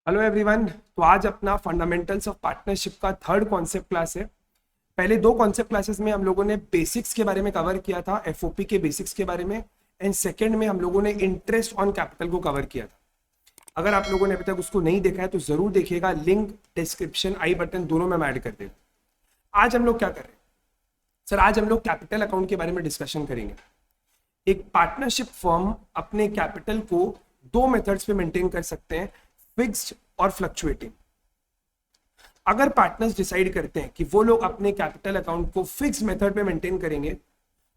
Hello everyone. तो आज अपना फंडामेंटल्स ऑफ पार्टनरशिप का थर्ड कॉन्सेप्ट क्लास है। पहले दो कॉन्सेप्ट क्लासेस में हम लोगों ने बेसिक्स के बारे में कवर किया था, एफओपी के बेसिक्स के बारे में, एंड सेकंड में हम लोगों ने इंटरेस्ट ऑन कैपिटल को कवर किया था। अगर आप लोगों ने अभी तक उसको नहीं देखा है तो जरूर देखिएगा, लिंक डिस्क्रिप्शन आई बटन दोनों में ऐड कर देगा। आज हम लोग क्या कर रहे हैं सर? आज हम लोग कैपिटल अकाउंट के बारे में डिस्कशन करेंगे। एक पार्टनरशिप फर्म अपने कैपिटल को दो मेथड्स पे मेंटेन कर सकते हैं, फिक्स्ड और फ्लक्चुएटिंग। अगर पार्टनर्स डिसाइड करते हैं कि वो लोग अपने कैपिटल अकाउंट को फिक्स्ड मेथड पे मेंटेन करेंगे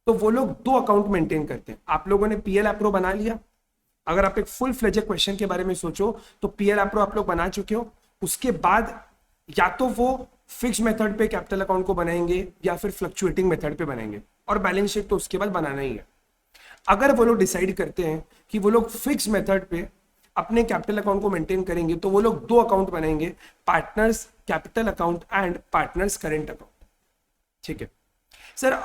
तो वो लोग दो अकाउंट मेंटेन करते हैं। आप लोगों ने पीएल एप्रो बना लिया। अगर आप एक फुल फ्लेजेड क्वेश्चन के बारे में सोचो तो पीएल एप्रो आप लोग बना चुके हो। उसके बाद या तो वो फिक्स्ड मेथड पे कैपिटल अकाउंट को बनाएंगे या फिर फ्लक्चुएटिंग मेथड पे बनाएंगे, और बैलेंस शीट तो उसके बाद बनाना ही है। अगर वो लोग डिसाइड करते हैं कि वो लोग फिक्स मेथड पे अपने कैपिटल अकाउंट को मेंटेन करेंगे तो वो लोग दो अकाउंट बनाएंगे, partners capital account and partners current account. ठीक है सर,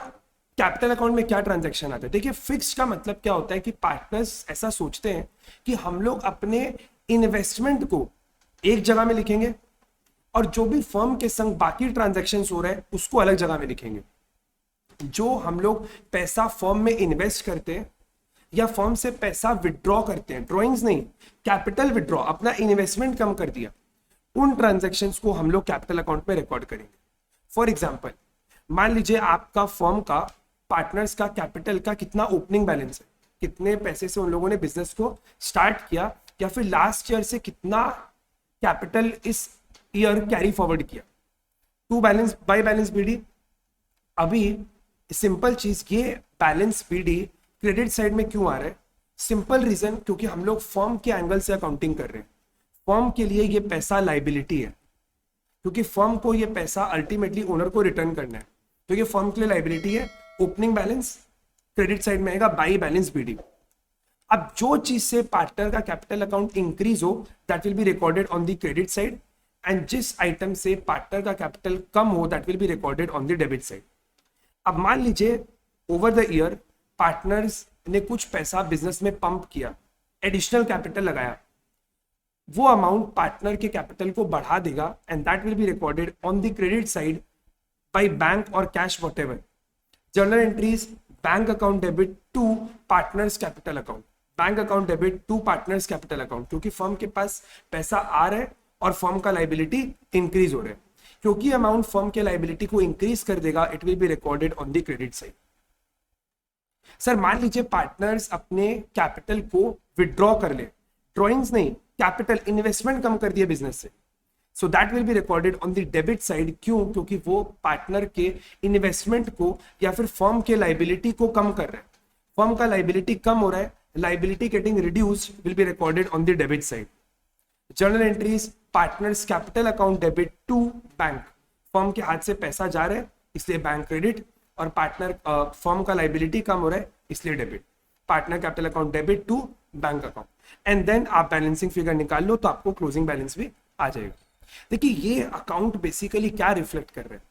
कैपिटल अकाउंट में क्या ट्रांजैक्शन आता है? देखिए, फिक्स का मतलब क्या होता है कि पार्टनर्स ऐसा सोचते हैं कि हम लोग अपने इन्वेस्टमेंट को एक जगह में लिखेंगे और जो भी फर्म के संग बाकी ट्रांजैक्शन हो रहे हैं उसको अलग जगह में लिखेंगे। जो हम लोग पैसा फर्म में इन्वेस्ट करते हैं या फर्म से पैसा विड्रॉ करते हैं, ड्रॉइंग्स नहीं, कैपिटल विड्रॉ, अपना इन्वेस्टमेंट कम कर दिया, उन ट्रांजैक्शंस को हम लोग कैपिटल अकाउंट में रिकॉर्ड करेंगे। फॉर एग्जांपल, मान लीजिए आपका फर्म का पार्टनर्स का कैपिटल का कितना ओपनिंग बैलेंस है, कितने पैसे से उन लोगों ने बिजनेस को स्टार्ट किया, या फिर लास्ट ईयर से कितना कैपिटल इस ईयर कैरी फॉरवर्ड किया, to balance by balance BD. अभी सिंपल चीज, ये बैलेंस बीडी क्रेडिट साइड में क्यों आ रहा है? सिंपल रीजन, क्योंकि हम लोग फर्म के एंगल से अकाउंटिंग कर रहे हैं। फर्म के लिए ये पैसा लाइबिलिटी है, क्योंकि फर्म को ये पैसा अल्टीमेटली ओनर को रिटर्न करना है, तो ये फर्म के लिए लाइबिलिटी है। ओपनिंग बैलेंस क्रेडिट साइड में आएगा, बाई बैलेंस बीडी। अब जो चीज से पार्टनर का कैपिटल अकाउंट इंक्रीज हो that will be recorded on the credit side, and जिस आइटम से पार्टनर का कैपिटल कम हो that will be recorded on the debit side. अब मान लीजिए ओवर द ईयर पार्टनर्स ने कुछ पैसा बिजनेस में पंप किया, एडिशनल कैपिटल लगाया, वो अमाउंट पार्टनर के कैपिटल को बढ़ा देगा and that will be recorded on the credit side by bank और cash whatever. Journal entries, bank account debit to partners capital account, bank account debit to partners capital account, क्योंकि firm के पास पैसा आ रहा है और फर्म का liability increase हो रहा है। क्योंकि अमाउंट फर्म के लाइबिलिटी को इंक्रीज कर देगा, it will be recorded on the credit side. Sir मान लीजिए पार्टनर्स अपने कैपिटल को विड्रॉ कर ले, ड्रॉइंग्स नहीं, कैपिटल इन्वेस्टमेंट कम कर दिया बिजनेस से, so that will be recorded on the debit side. क्यों? क्योंकि वो पार्टनर के इन्वेस्टमेंट को या फिर फर्म के लाइबिलिटी को कम कर रहा है। फर्म का लाइबिलिटी कम हो रहा है, liability getting reduced will be recorded on the debit side. Journal entries, partners capital account debit to bank, firm के हाथ से पैसा जा रहा है इसलिए बैंक क्रेडिट, और पार्टनर फर्म का लाइबिलिटी कम हो रहा है इसलिए debit. Partner capital account debit to bank account, and then आप बैलेंसिंग फिगर निकाल लो तो आपको क्लोजिंग बैलेंस भी आ जाएगा। देखिए, ये अकाउंट बेसिकली क्या रिफ्लेक्ट कर रहा है?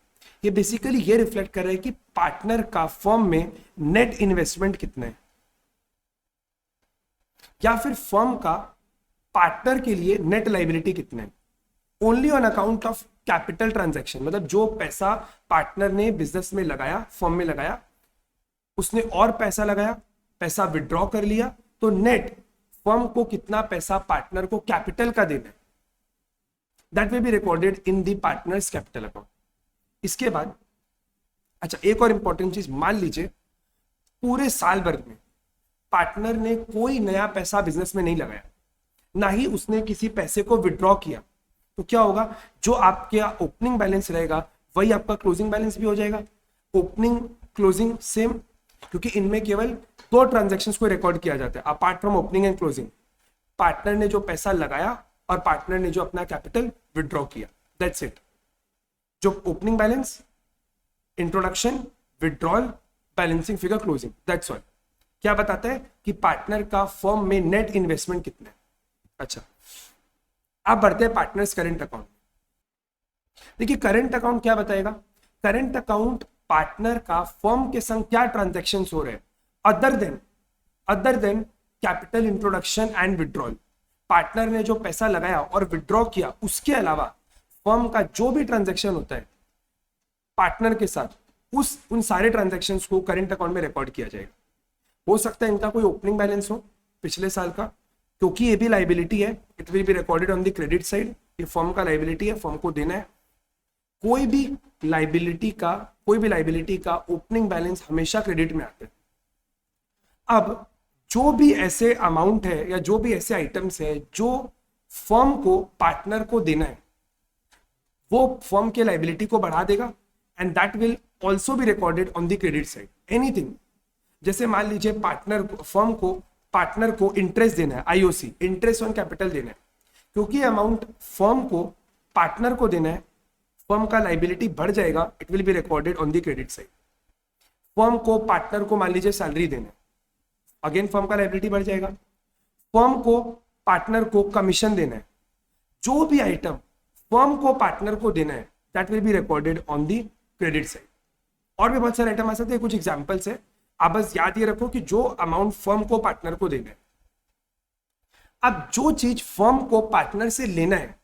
ये बेसिकली ये रिफ्लेक्ट कर रहा है कि पार्टनर का फर्म में नेट इन्वेस्टमेंट कितना है, या फिर फर्म का पार्टनर के लिए नेट लाइबिलिटी कितना है। Only on account of capital transaction, मतलब जो पैसा पार्टनर ने बिजनेस में लगाया, फर्म में लगाया, उसने और पैसा लगाया, पैसा विड्रॉ कर लिया, तो नेट फर्म को कितना पैसा पार्टनर को कैपिटल का देना है, that will be recorded in the partners capital account. इसके बाद अच्छा, एक और इंपॉर्टेंट चीज, मान लीजिए पूरे साल भर में पार्टनर ने कोई नया पैसा बिजनेस में नहीं लगाया, ना ही उसने किसी पैसे को विड्रॉ किया, तो क्या होगा? जो आपके ओपनिंग बैलेंस रहेगा वही आपका क्लोजिंग बैलेंस भी हो जाएगा। ओपनिंग क्लोजिंग सेम, क्योंकि इनमें केवल दो ट्रांजैक्शंस को रिकॉर्ड किया जाता है apart from opening and closing. Partner ने जो पैसा लगाया और पार्टनर ने जो अपना कैपिटल विड्रॉ किया, दैट्स इट। जो opening balance, introduction, withdrawal, balancing figure, closing, that's all. क्या बताता है कि पार्टनर का फर्म में नेट इन्वेस्टमेंट कितना है। अच्छा, आप बढ़ते हैं पार्टनर्स करंट अकाउंट। देखिए, करंट अकाउंट क्या बताएगा? करंट अकाउंट पार्टनर का फर्म के संग क्या ट्रांजैक्शन हो रहे हैं other than capital introduction and withdrawal. Partner ने जो पैसा लगाया और विड्रॉ किया, उसके अलावा फर्म का जो भी ट्रांजैक्शन होता है पार्टनर के साथ, उन सारे ट्रांजैक्शंस को करंट अकाउंट में रिकॉर्ड किया जाएगा। हो सकता है इनका कोई ओपनिंग बैलेंस हो पिछले साल का, क्योंकि ये भी लाइबिलिटी है, it will be recorded on the credit side. ये फर्म का लाइबिलिटी है, फर्म को देना है। कोई भी लाइबिलिटी का ओपनिंग बैलेंस हमेशा क्रेडिट में आता है। अब जो भी ऐसे अमाउंट है या जो भी ऐसे आइटम्स है जो फर्म को पार्टनर को देना है, वो फर्म के लाइबिलिटी को बढ़ा देगा and that will also be recorded on the credit side. Anything, जैसे मान लीजिए फर्म को पार्टनर को इंटरेस्ट देना है, आईओसी, इंटरेस्ट ऑन कैपिटल देना है, क्योंकि अमाउंट फर्म को पार्टनर को देना है, फर्म का लाइबिलिटी बढ़ जाएगा, it will be recorded on the credit side. Firm को पार्टनर को मान लीजिए सैलरी देना है, अगेन फर्म का लाइबिलिटी बढ़ जाएगा। फर्म को पार्टनर को कमीशन देना है, जो भी आइटम फर्म को पार्टनर को देना है that will be recorded on the credit side. और भी बहुत सारे आइटम आ सकते हैं, कुछ एग्जांपल्स है, आप बस याद ये रखो कि जो अमाउंट फर्म को पार्टनर को देना है, अब जो चीज फर्म को पार्टनर से लेना है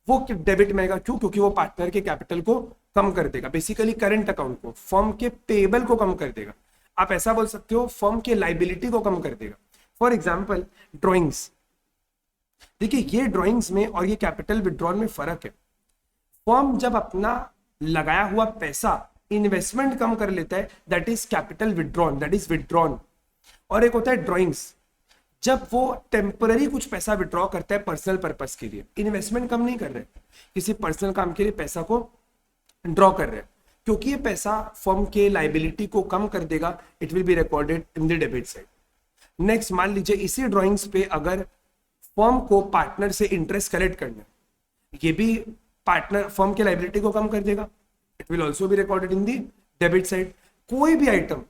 वो डेबिट में आएगा। क्यों? क्योंकि वो पार्टनर के कैपिटल को कम कर देगा, बेसिकली करंट अकाउंट को, फर्म के पेएबल को कम कर देगा। आप ऐसा बोल सकते हो फर्म के लाइबिलिटी को कम कर देगा। फॉर एग्जाम्पल ड्रॉइंग्स, देखिए ये ड्रॉइंग्स में और ये कैपिटल विड्रॉल में फर्क है। फर्म जब अपना लगाया हुआ पैसा इन्वेस्टमेंट कम कर लेता है, that is capital withdrawn, that is withdrawn. और एक होता है ड्रॉइंग्स, जब वो टेम्पररी कुछ पैसा विड्रॉ करता है पर्सनल पर्पस के लिए, इन्वेस्टमेंट कम नहीं कर रहे, किसी पर्सनल काम के लिए पैसा को ड्रॉ कर रहे हैं, क्योंकि ये पैसा फर्म के लाइबिलिटी को कम कर देगा, it will be recorded in the debit side. Next, मान लीजिए इसी ड्रॉइंग्स पे अगर फर्म को पार्टनर से इंटरेस्ट कलेक्ट करना है, ये भी पार्टनर फर्म के लाइबिलिटी को कम कर देगा, it will also be recorded in the debit side. कोई भी आइटम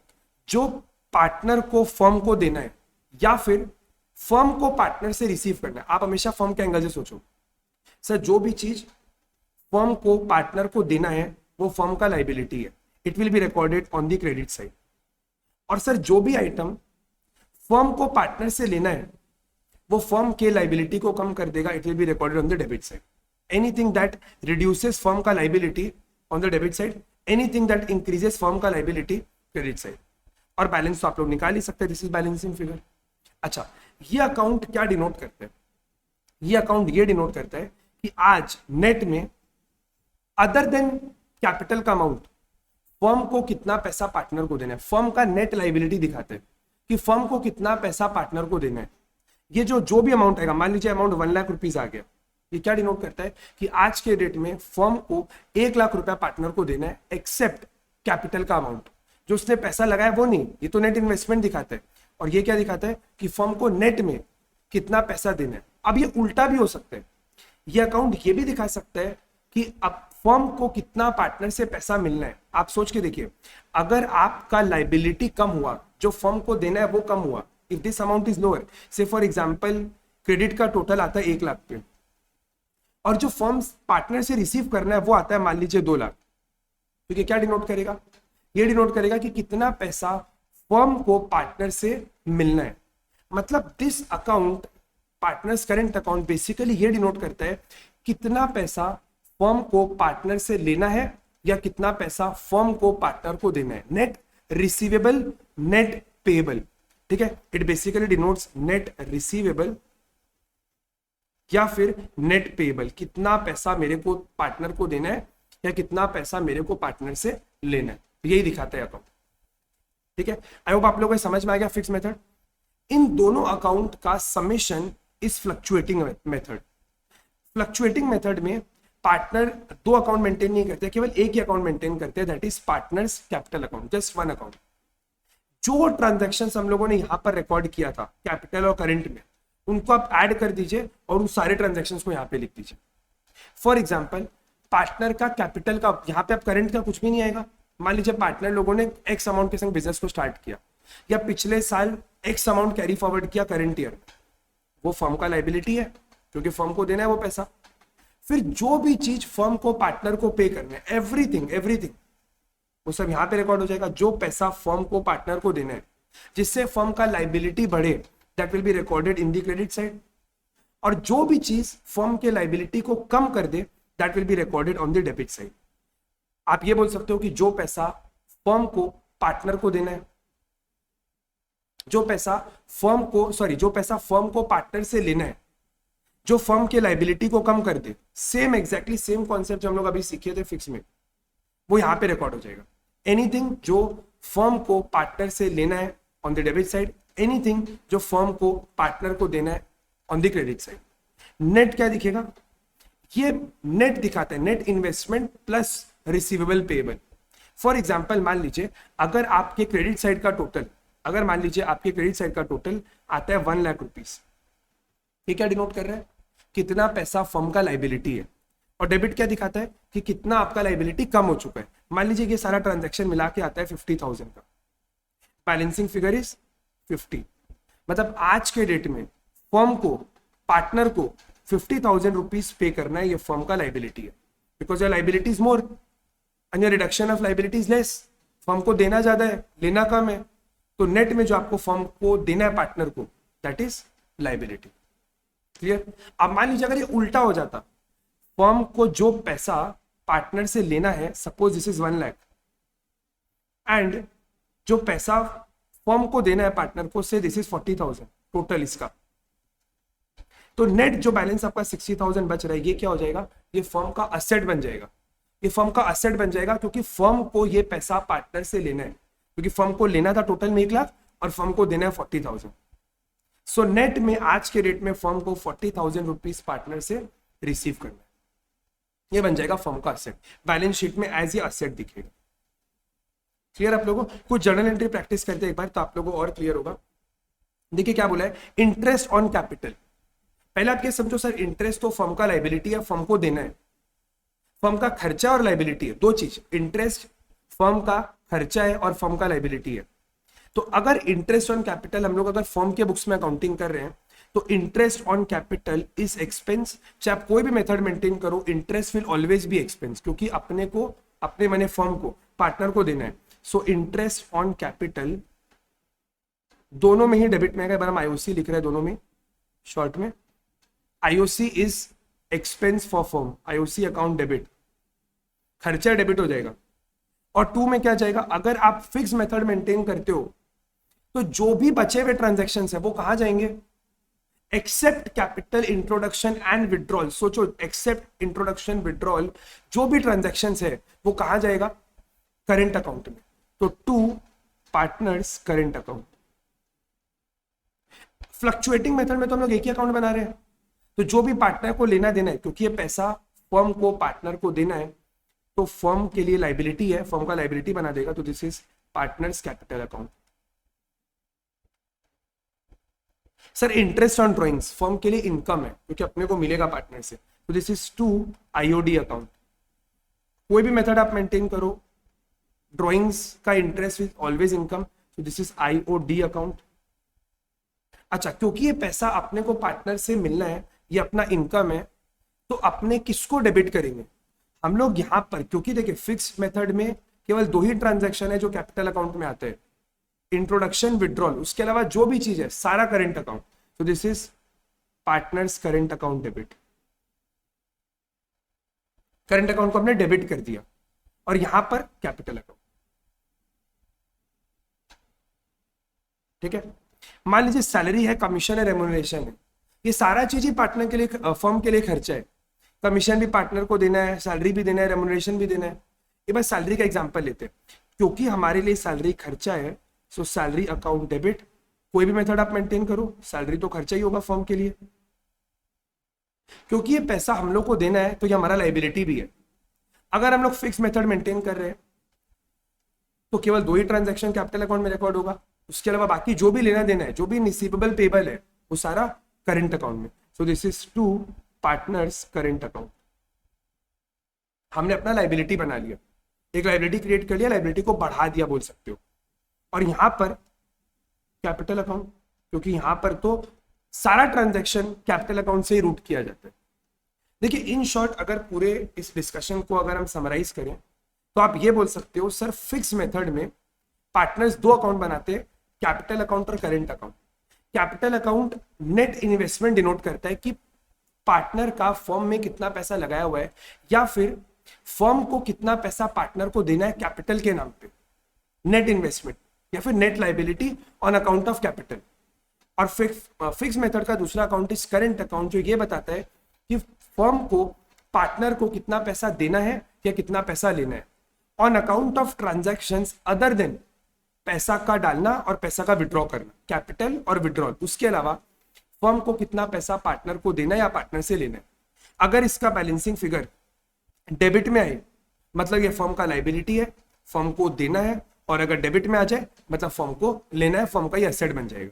जो पार्टनर को फर्म को देना है या फिर फर्म को पार्टनर से रिसीव करना है, आप हमेशा फर्म के एंगल से सोचो। सर जो भी चीज फर्म को पार्टनर को देना है वो फर्म का लाइबिलिटी है, it will be recorded on the credit side. और सर जो भी आइटम फर्म को पार्टनर से लेना है वो फर्म के लाइबिलिटी को कम कर देगा, it will be recorded on the debit side. Anything that reduces firm का liability on the debit side, anything that increases firm का लाइबिलिटी क्रेडिट साइड। और बैलेंस तो आप लोग निकाल ही सकते हैं, दिस इज बैलेंसिंग फिगर। अच्छा, ये अकाउंट क्या डिनोट करते हैं? ये अकाउंट ये डिनोट करता है कि आज नेट में अदर देन कैपिटल का अमाउंट फर्म को कितना पैसा पार्टनर को देना है, फर्म का नेट लाइबिलिटी दिखाते हैं कि फर्म को कितना पैसा पार्टनर को देना है। ये जो भी अमाउंट आएगा, मान लीजिए अमाउंट 1 लाख रुपीज आ गया, ये क्या डिनोट करता है कि आज के डेट में फर्म को 1 लाख रुपया पार्टनर को देना है, एक्सेप्ट कैपिटल का अमाउंट, जो उसने पैसा लगाया वो नहीं, ये तो नेट इन्वेस्टमेंट दिखाता है। और ये क्या दिखाता है कि फर्म को नेट में कितना पैसा देना है। अब ये उल्टा भी हो सकता है, ये अकाउंट ये भी दिखा सकता है कि अब फर्म को कितना पार्टनर से पैसा मिलना है। आप सोच के देखिए, अगर आपका लाइबिलिटी कम हुआ, जो फर्म को देना है वो कम हुआ, if this amount is lower, से फॉर एग्जांपल क्रेडिट का टोटल आता है 1 लाख पे और जो फर्म पार्टनर से रिसीव करना है वो आता है मान लीजिए 2 लाख, तो ये क्या डिनोट करेगा? ये डिनोट करेगा कि कितना पैसा फर्म को पार्टनर से मिलना है। मतलब this account, partners current account, basically ये डिनोट करता है कितना पैसा फर्म को पार्टनर से लेना है या कितना पैसा फर्म को पार्टनर को देना है। नेट रिसीवेबल, नेट पेएबल, ठीक है, it basically denotes net receivable या फिर नेट पेएबल, कितना पैसा मेरे को पार्टनर को देना है या कितना पैसा मेरे को पार्टनर से लेना है, यही दिखाता है अकाउंट। ठीक है, आई होप आप लोगों को समझ में आ गया फिक्स मेथड। इन दोनों अकाउंट का summation is fluctuating method. Fluctuating method में पार्टनर 2 अकाउंट मेंटेन नहीं करते, केवल एक ही अकाउंट मेंटेन करते हैं, that is partners capital account, just 1 account. जो ट्रांजैक्शंस हम लोगों ने यहां पर रिकॉर्ड किया था कैपिटल और करंट में, उनको आप ऐड कर दीजिए और उन सारे ट्रांजैक्शंस को यहां पे लिख दीजिए। फॉर एग्जांपल पार्टनर का कैपिटल का, यहां पे आप करंट का कुछ भी नहीं आएगा। मान लीजिए पार्टनर लोगों ने एक्स अमाउंट के संग बिजनेस को स्टार्ट किया या पिछले साल एक्स अमाउंट कैरी फॉरवर्ड किया करंट ईयर, वो फर्म का लाइबिलिटी है क्योंकि फर्म को देना है वो पैसा। फिर जो भी चीज फर्म को पार्टनर को पे करना है, एवरीथिंग वो सब यहां पे रिकॉर्ड हो जाएगा। जो पैसा फर्म को पार्टनर को देना है जिससे फर्म का लाइबिलिटी बढ़े, that will be recorded in the credit side. और जो भी चीज फर्म के लाइबिलिटी को कम कर दे that will be recorded on the debit side. आप ये बोल सकते हो कि जो पैसा फर्म को पार्टनर को देना है, जो पैसा फर्म को पार्टनर से लेना है, जो फर्म के लाइबिलिटी को कम कर दे, सेम एग्जैक्टली सेम कॉन्सेप्ट जो हम लोग अभी सीखे थे फिक्स में, वो यहां पे रिकॉर्ड हो जाएगा। एनीथिंग जो फर्म को पार्टनर से लेना है on the debit side, anything जो फर्म को पार्टनर को देना है on the credit side. Net क्या दिखेगा? ये नेट दिखाता है net investment plus receivable payable. For example मान लीजिए अगर आपके क्रेडिट साइड का टोटल, अगर मान लीजिए आपके क्रेडिट साइड का टोटल आता है 1 लाख रुपीस, ये क्या डिनोट कर रहा है? कितना पैसा फर्म का लाइबिलिटी है। और डेबिट क्या दिखाता है कि कितना आपका लाइबिलिटी कम हो चुका है। मान लीजिए ये सारा ट्रांजैक्शन मिला के आता है 50,000 का, बैलेंसिंग फिगर इज 50। मतलब आज के डेट में फर्म को पार्टनर को 50,000 रुपीज पे करना है, ये फर्म का लाइबिलिटी है, because your liability is more and your reduction of liability is less. Firm को देना ज्यादा है, लेना कम है, तो नेट में जो आपको फर्म को देना है पार्टनर को, दैट इज लाइबिलिटी। क्लियर? अब मान लीजिए अगर ये उल्टा हो जाता, फर्म को जो पैसा पार्टनर से लेना है, suppose this is 1 lakh, and जो पैसा फर्म को देना है पार्टनर को, से दिस इज 40,000 टोटल इसका, तो नेट जो बैलेंस आपका 60,000 बच रहा है, ये क्या हो जाएगा? ये फर्म का असेट बन जाएगा। ये फर्म का असेट बन जाएगा क्योंकि फर्म को ये पैसा पार्टनर से लेना है, क्योंकि फर्म को लेना था टोटल में 1 लाख और फर्म को देना है 40,000। सो नेट में आज के रेट में फर्म को 40,000 रुपीज पार्टनर से रिसीव करना है, ये बन जाएगा फर्म का असेट। बैलेंस शीट में एज ए असेट दिखेगा। क्लियर आप लोगों को? कुछ जर्नल एंट्री प्रैक्टिस करते हैं एक बार तो आप लोगों को और क्लियर होगा। देखिए क्या बोला है, इंटरेस्ट ऑन कैपिटल। पहले आप ये समझो सर, इंटरेस्ट तो फर्म का लाइबिलिटी है, फर्म को देना है। फर्म का खर्चा और लाइबिलिटी है, दो चीज। इंटरेस्ट फर्म का खर्चा है और फर्म का लाइबिलिटी है। तो अगर इंटरेस्ट ऑन कैपिटल हम लोग अगर फर्म के बुक्स में अकाउंटिंग कर रहे हैं, तो interest on capital is expense. चाहे आप कोई भी मेथड मेंटेन करो, interest will always be expense, क्योंकि अपने को, अपने माने फर्म को, पार्टनर को देना है। सो इंटरेस्ट ऑन कैपिटल दोनों में ही डेबिट में आएगा। हम आईओसी लिख रहे हैं दोनों में शॉर्ट में। IOC is expense for firm, IOC account debit, खर्चा डेबिट हो जाएगा। और 2 में क्या जाएगा? अगर आप फिक्स मेथड मेंटेन करते हो तो जो भी बचे हुए ट्रांजैक्शन है वो कहां जाएंगे? Except capital introduction and withdrawal. सोचो, एक्सेप्ट इंट्रोडक्शन विड्रॉल, जो भी ट्रांजैक्शन है वो कहां जाएगा? करेंट अकाउंट में। तो 2 partners current account. Fluctuating method में तो हम लोग एक ही अकाउंट बना रहे हैं, तो जो भी पार्टनर को लेना देना है, क्योंकि ये पैसा फर्म को पार्टनर को देना है, तो फर्म के लिए लाइबिलिटी है, फर्म का लाइबिलिटी बना देगा, तो this is partners capital account. Sir interest on drawings firm के लिए इनकम है, क्योंकि अपने को मिलेगा पार्टनर से, तो दिस इज 2 आईओडी अकाउंट। कोई भी मेथड आप मेंटेन करो, ड्रॉइंग्स का इंटरेस्ट इज ऑलवेज इनकम, तो दिस इज आईओडी अकाउंट। अच्छा, क्योंकि ये पैसा अपने को पार्टनर से मिलना है, ये अपना इनकम है, तो अपने किसको डेबिट करेंगे हम लोग यहां पर? क्योंकि देखिए फिक्स मेथड में केवल 2 ही ट्रांजैक्शन है जो कैपिटल अकाउंट में आते हैं, इंट्रोडक्शन, विड्रॉल। उसके अलावा जो भी चीज है सारा करेंट अकाउंट, तो this is partners current account debit. Current account को हमने डेबिट कर दिया, और यहां पर कैपिटल अकाउंट। ठीक है? मान लीजिए सैलरी है, कमीशन है, रेम्यूनरेशन है, ये सारा चीज ही पार्टनर के लिए, फर्म के लिए खर्चा है। कमीशन भी पार्टनर को देना है, सैलरी भी देना है, रेम्यूनरेशन भी देना है। ये बस सैलरी का एग्जांपल लेते हैं, क्योंकि हमारे लिए सैलरी खर्चा है, सो सैलरी अकाउंट डेबिट। कोई भी मेथड आप मेंटेन करो, सैलरी तो खर्चा ही होगा फर्म के लिए, क्योंकि ये पैसा हम लोग को देना है, तो ये हमारा लाइबिलिटी भी है। अगर हम लोग फिक्स मेथड मेंटेन कर रहे हैं तो केवल 2 ही ट्रांजैक्शन कैपिटल अकाउंट में रिकॉर्ड होगा, उसके अलावा बाकी जो भी लेना देना है, जो भी रिसीवेबल पेबल है, वो सारा करेंट अकाउंट में। So this is 2 partners current account. हमने अपना लाइबिलिटी बना लिया, एक लाइबिलिटी क्रिएट कर लिया, लाइबिलिटी को बढ़ा दिया बोल सकते हो। और यहां पर कैपिटल अकाउंट, क्योंकि यहां पर तो सारा ट्रांजैक्शन कैपिटल अकाउंट से ही रूट किया जाता है। देखिए इन शॉर्ट, अगर पूरे इस डिस्कशन को अगर हम समराइज करें, तो आप ये बोल सकते हो सर फिक्स मेथड में पार्टनर्स 2 अकाउंट बनाते हैं, कैपिटल अकाउंट और current account. Capital account net investment denote करता है कि पार्टनर का फर्म में कितना पैसा लगाया हुआ है, या फिर फर्म को कितना पैसा पार्टनर को देना है कैपिटल के नाम पे, नेट इन्वेस्टमेंट या फिर net liability on account of capital. और फिक्स मेथड का दूसरा अकाउंट इज करेंट अकाउंट, जो ये बताता है कि फर्म को पार्टनर को कितना पैसा देना है या कितना पैसा लेना है on account of transactions other than पैसा का डालना और पैसा का विड्रॉ करना, कैपिटल और विड्रॉल। उसके अलावा फर्म को कितना पैसा पार्टनर को देना है या पार्टनर से लेना है। अगर इसका बैलेंसिंग फिगर डेबिट में आए मतलब ये फर्म का लाइबिलिटी है, फर्म को देना है, और अगर डेबिट में आ जाए मतलब फर्म को लेना है, फर्म का ये एसेट बन जाएगा।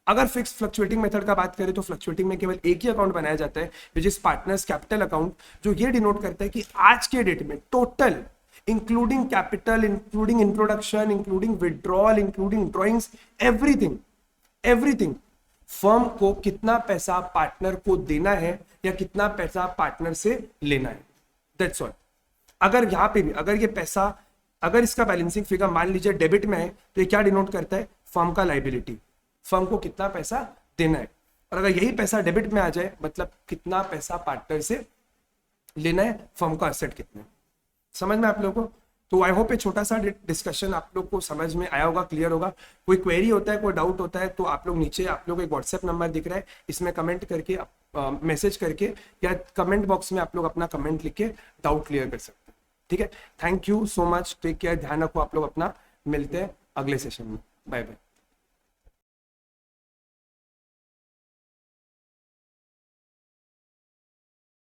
अगर फिक्स फ्लक्चुएटिंग मेथड का बात करें तो फ्लक्चुएटिंग में केवल एक ही अकाउंट बनाया जाता है which is partners capital account, जो ये डिनोट करता है कि आज के डेट में total including capital, including introduction, including withdrawal, including drawings, everything firm को कितना पैसा पार्टनर को देना है या कितना पैसा पार्टनर से लेना है, दैट्स ऑल। अगर यहाँ पे भी अगर ये पैसा, अगर इसका बैलेंसिंग फिगर मान लीजिए डेबिट में है तो ये क्या डिनोट करता है, फर्म का लाइबिलिटी, फर्म को कितना पैसा देना है। और अगर यही पैसा डेबिट में आ जाए मतलब कितना पैसा पार्टनर से लेना है, फर्म का एसेट कितना है। समझ में आप लोगों को? तो आई होप ये छोटा सा डिस्कशन आप लोग को समझ में आया होगा, क्लियर होगा। कोई क्वेरी होता है, कोई डाउट होता है तो आप लोग नीचे, आप लोग एक व्हाट्सएप नंबर दिख रहा है, इसमें कमेंट करके मैसेज करके या कमेंट बॉक्स में आप लोग अपना कमेंट लिख के डाउट क्लियर कर सकते हैं। ठीक है, thank you so much, take care, ध्यान रखो आप लोग अपना, मिलते हैं अगले सेशन में, बाय बाय।